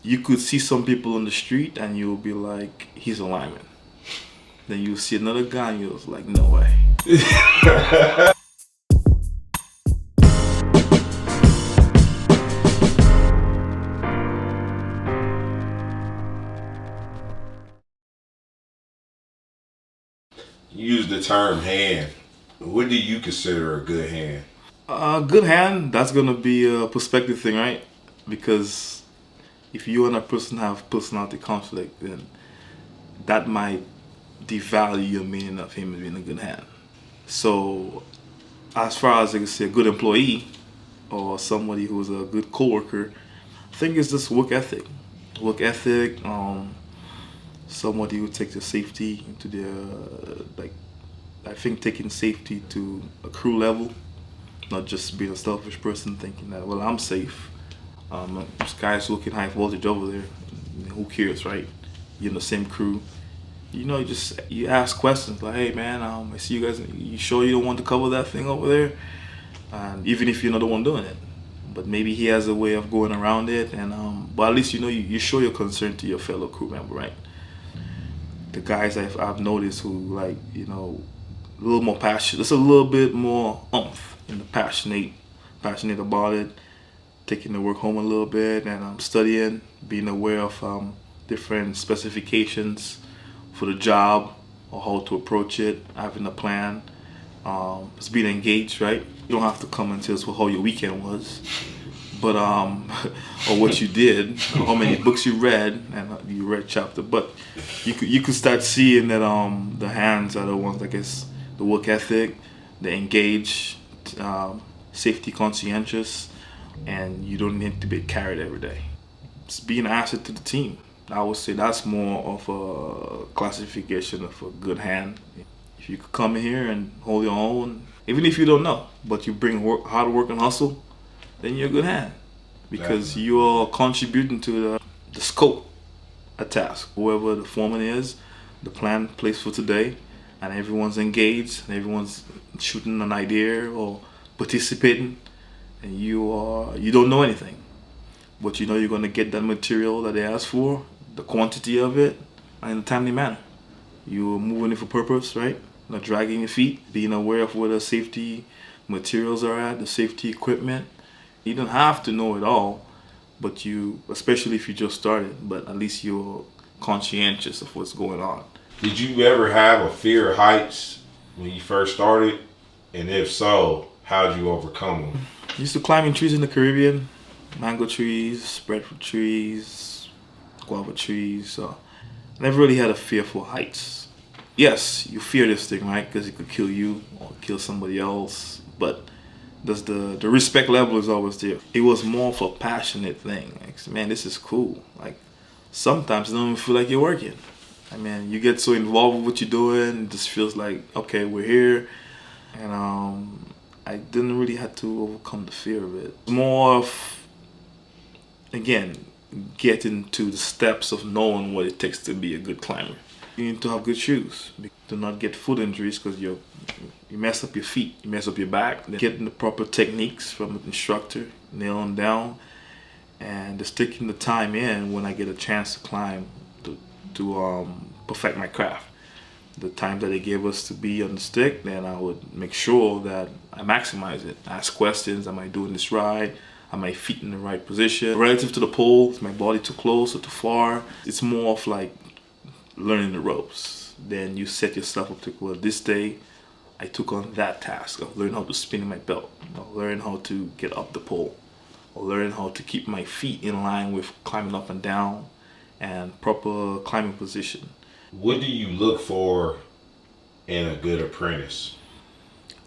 You could see some people on the street and you'll be like, he's a lineman. Then you'll see another guy and you're like, no way. You use the term hand. What do you consider a good hand? Good hand, that's gonna be a perspective thing, right? Because if you and a person have personality conflict, then that might devalue your meaning of him as being a good hand. So, as far as I can say, a good employee or somebody who's a good coworker, I think it's just work ethic. Work ethic. Somebody who takes the safety into their like. I think taking safety to a crew level, not just being a selfish person thinking that, well, I'm safe. This guy's looking high voltage over there. Who cares, right? You're in the same crew. You ask questions like, hey man, I see you guys. You sure you don't want to cover that thing over there? And even if you're not the one doing it, but maybe he has a way of going around it. And but at least you show your concern to your fellow crew member, right? The guys I've noticed who like a little more passionate. It's a little bit more oomph in the passionate about it. Taking the work home a little bit and studying, being aware of different specifications for the job or how to approach it, having a plan. It's being engaged, right? You don't have to come and tell us how your weekend was, but or what you did, or how many books you read, and you read chapter. But you could start seeing that the hands are the ones, I guess, the work ethic, the engaged, safety conscientious, and you don't need to be carried every day. It's being an asset to the team. I would say that's more of a classification of a good hand. If you could come in here and hold your own, even if you don't know, but you bring hard work and hustle, then you're a good hand because you're contributing to the scope of task. Whoever the foreman is, the plan placed for today, and everyone's engaged, and everyone's shooting an idea or participating, and you don't know anything, but you're going to get that material that they asked for, the quantity of it, and in a timely manner. You're moving it for purpose, right? Not dragging your feet, being aware of where the safety materials are at, the safety equipment. You don't have to know it all, but especially if you just started, but at least you're conscientious of what's going on. Did you ever have a fear of heights when you first started? And if so, how'd you overcome them? I used to climbing trees in the Caribbean, mango trees, breadfruit trees, guava trees. So I never really had a fear for heights. Yes, you fear this thing, right? Because it could kill you or kill somebody else. But the respect level is always there. It was more of a passionate thing. Like, man, this is cool. Like sometimes it don't even feel like you're working. I mean, you get so involved with what you're doing, it just feels like, okay, we're here. And I didn't really have to overcome the fear of it. More of, again, getting to the steps of knowing what it takes to be a good climber. You need to have good shoes. Do not get foot injuries because you mess up your feet, you mess up your back. Then getting the proper techniques from the instructor, nail them down, and just taking the time in when I get a chance to climb to perfect my craft. The time that they gave us to be on the stick, then I would make sure that I maximize it. Ask questions, am I doing this right? Are my feet in the right position? Relative to the pole, is my body too close or too far? It's more of like learning the ropes. Then you set yourself up to, well, this day I took on that task of learning how to spin in my belt, learn how to get up the pole, or learn how to keep my feet in line with climbing up and down and proper climbing position. What do you look for in a good apprentice?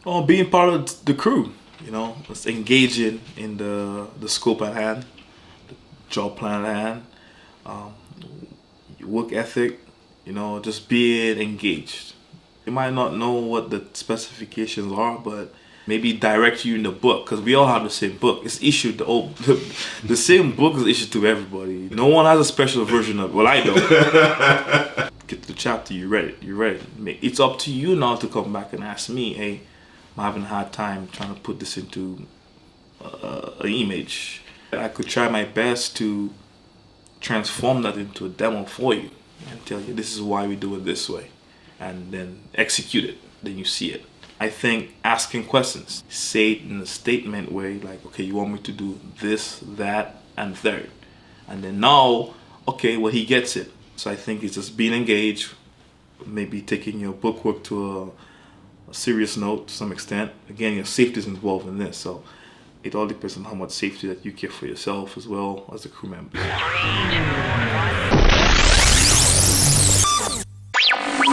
Oh, being part of the crew, it's engaging in the scope at hand, the job plan at hand, work ethic, just being engaged. You might not know what the specifications are, but maybe direct you in the book, because we all have the same book. It's issued, the same book is issued to everybody. No one has a special version of it. Well, I don't. Get to the chapter, you read it. It's up to you now to come back and ask me, hey, I'm having a hard time trying to put this into an image. I could try my best to transform that into a demo for you and tell you this is why we do it this way, and then execute it. Then you see it. I think asking questions, say it in a statement way, like, okay, you want me to do this, that, and third. And then now, okay, well, he gets it. So I think it's just being engaged, maybe taking your bookwork to a serious note to some extent. Again, your safety is involved in this. So it all depends on how much safety that you care for yourself as well as the crew members.